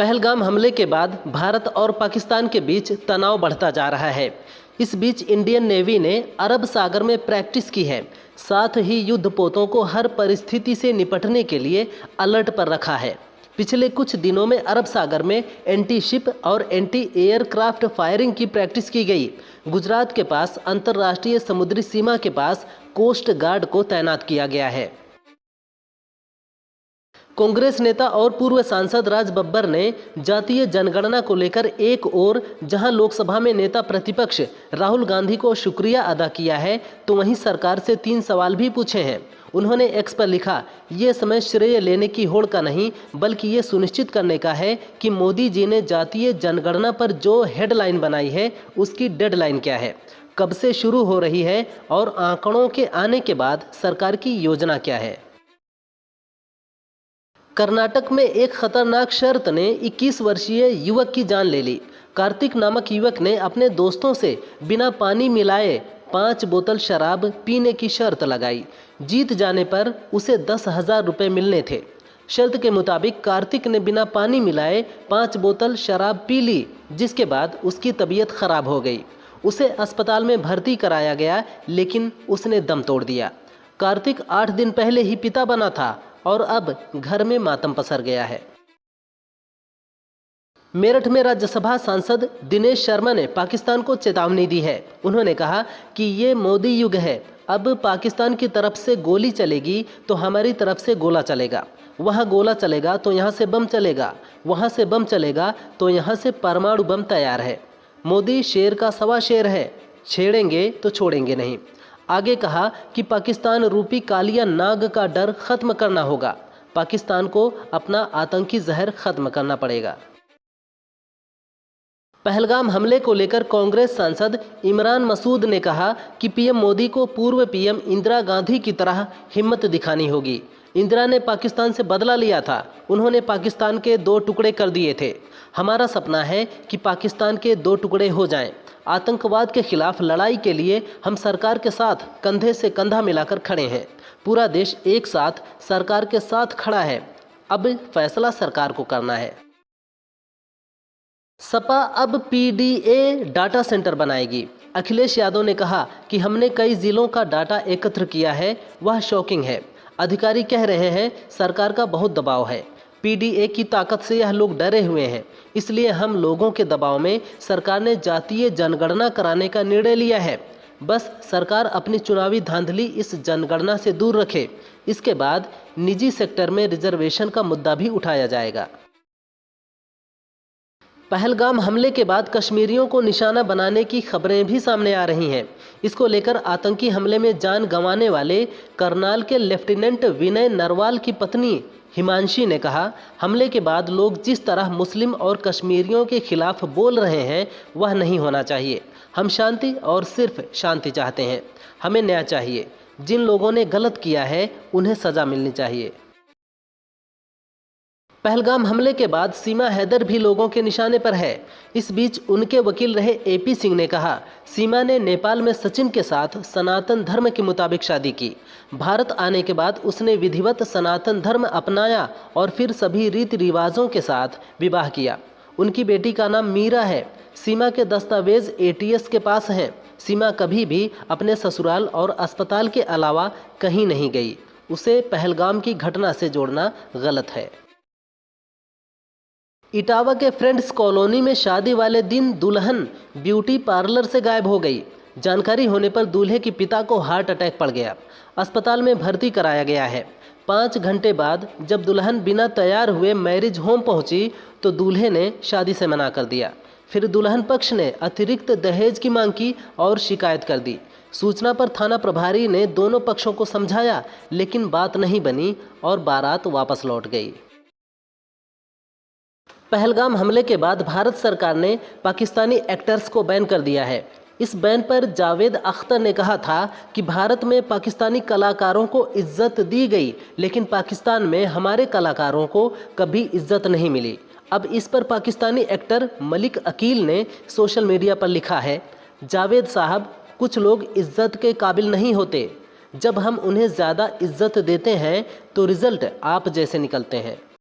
पहलगाम हमले के बाद भारत और पाकिस्तान के बीच तनाव बढ़ता जा रहा है। इस बीच इंडियन नेवी ने अरब सागर में प्रैक्टिस की है, साथ ही युद्धपोतों को हर परिस्थिति से निपटने के लिए अलर्ट पर रखा है। पिछले कुछ दिनों में अरब सागर में एंटी शिप और एंटी एयरक्राफ्ट फायरिंग की प्रैक्टिस की गई। गुजरात के पास अंतर्राष्ट्रीय समुद्री सीमा के पास कोस्ट गार्ड को तैनात किया गया है। कांग्रेस नेता और पूर्व सांसद राज बब्बर ने जातीय जनगणना को लेकर एक ओर जहां लोकसभा में नेता प्रतिपक्ष राहुल गांधी को शुक्रिया अदा किया है, तो वहीं सरकार से 3 सवाल भी पूछे हैं। उन्होंने एक्स पर लिखा, ये समय श्रेय लेने की होड़ का नहीं, बल्कि ये सुनिश्चित करने का है कि मोदी जी ने जातीय जनगणना पर जो हेडलाइन बनाई है उसकी डेडलाइन क्या है, कब से शुरू हो रही है और आंकड़ों के आने के बाद सरकार की योजना क्या है। कर्नाटक में एक खतरनाक शर्त ने 21 वर्षीय युवक की जान ले ली। कार्तिक नामक युवक ने अपने दोस्तों से बिना पानी मिलाए 5 बोतल शराब पीने की शर्त लगाई। जीत जाने पर उसे 10,000 रुपये मिलने थे। शर्त के मुताबिक कार्तिक ने बिना पानी मिलाए 5 बोतल शराब पी ली, जिसके बाद उसकी तबीयत खराब हो गई। उसे अस्पताल में भर्ती कराया गया, लेकिन उसने दम तोड़ दिया। कार्तिक 8 दिन पहले ही पिता बना था और अब घर में मातम पसर गया है। मेरठ में राज्यसभा सांसद दिनेश शर्मा ने पाकिस्तान को चेतावनी दी है। उन्होंने कहा कि ये मोदी युग है, अब पाकिस्तान की तरफ से गोली चलेगी तो हमारी तरफ से गोला चलेगा। वहाँ गोला चलेगा तो यहाँ से बम चलेगा, वहाँ से बम चलेगा तो यहाँ से परमाणु बम तैयार है। मोदी शेर का सवा शेर है, छेड़ेंगे तो छोड़ेंगे नहीं। आगे कहा कि पाकिस्तान रूपी कालिया नाग का डर खत्म करना होगा। पाकिस्तान को अपना आतंकी जहर खत्म करना पड़ेगा। पहलगाम हमले को लेकर कांग्रेस सांसद इमरान मसूद ने कहा कि पीएम मोदी को पूर्व पीएम इंदिरा गांधी की तरह हिम्मत दिखानी होगी। इंदिरा ने पाकिस्तान से बदला लिया था, उन्होंने पाकिस्तान के 2 टुकड़े कर दिए थे। हमारा सपना है कि पाकिस्तान के 2 टुकड़े हो जाएं। आतंकवाद के खिलाफ लड़ाई के लिए हम सरकार के साथ कंधे से कंधा मिलाकर खड़े हैं। पूरा देश एक साथ सरकार के साथ खड़ा है। अब फैसला सरकार को करना है। सपा अब पीडीए डाटा सेंटर बनाएगी। अखिलेश यादव ने कहा कि हमने कई जिलों का डाटा एकत्र किया है, वह शॉकिंग है। अधिकारी कह रहे हैं सरकार का बहुत दबाव है, पीडीए की ताकत से यह लोग डरे हुए हैं, इसलिए हम लोगों के दबाव में सरकार ने जातीय जनगणना कराने का निर्णय लिया है। बस सरकार अपनी चुनावी धांधली इस जनगणना से दूर रखे। इसके बाद निजी सेक्टर में रिजर्वेशन का मुद्दा भी उठाया जाएगा। पहलगाम हमले के बाद कश्मीरियों को निशाना बनाने की खबरें भी सामने आ रही हैं। इसको लेकर आतंकी हमले में जान गंवाने वाले करनाल के लेफ्टिनेंट विनय नरवाल की पत्नी हिमांशी ने कहा, हमले के बाद लोग जिस तरह मुस्लिम और कश्मीरियों के खिलाफ बोल रहे हैं वह नहीं होना चाहिए। हम शांति और सिर्फ शांति चाहते हैं। हमें न्याय चाहिए। जिन लोगों ने गलत किया है उन्हें सजा मिलनी चाहिए। पहलगाम हमले के बाद सीमा हैदर भी लोगों के निशाने पर है। इस बीच उनके वकील रहे एपी सिंह ने कहा, सीमा ने नेपाल में सचिन के साथ सनातन धर्म के मुताबिक शादी की। भारत आने के बाद उसने विधिवत सनातन धर्म अपनाया और फिर सभी रीति रिवाजों के साथ विवाह किया। उनकी बेटी का नाम मीरा है। सीमा के दस्तावेज एटीएस के पास हैं। सीमा कभी भी अपने ससुराल और अस्पताल के अलावा कहीं नहीं गई। उसे पहलगाम की घटना से जोड़ना गलत है। इटावा के फ्रेंड्स कॉलोनी में शादी वाले दिन दुल्हन ब्यूटी पार्लर से गायब हो गई। जानकारी होने पर दूल्हे के पिता को हार्ट अटैक पड़ गया। अस्पताल में भर्ती कराया गया है। 5 घंटे बाद जब दुल्हन बिना तैयार हुए मैरिज होम पहुंची तो दूल्हे ने शादी से मना कर दिया। फिर दुल्हन पक्ष ने अतिरिक्त दहेज की मांग की और शिकायत कर दी। सूचना पर थाना प्रभारी ने दोनों पक्षों को समझाया, लेकिन बात नहीं बनी और बारात वापस लौट गई। पहलगाम हमले के बाद भारत सरकार ने पाकिस्तानी एक्टर्स को बैन कर दिया है। इस बैन पर जावेद अख्तर ने कहा था कि भारत में पाकिस्तानी कलाकारों को इज्जत दी गई, लेकिन पाकिस्तान में हमारे कलाकारों को कभी इज्जत नहीं मिली। अब इस पर पाकिस्तानी एक्टर मलिक अकील ने सोशल मीडिया पर लिखा है, जावेद साहब, कुछ लोग इज्जत के काबिल नहीं होते। जब हम उन्हें ज़्यादा इज्जत देते हैं तो रिजल्ट आप जैसे निकलते हैं।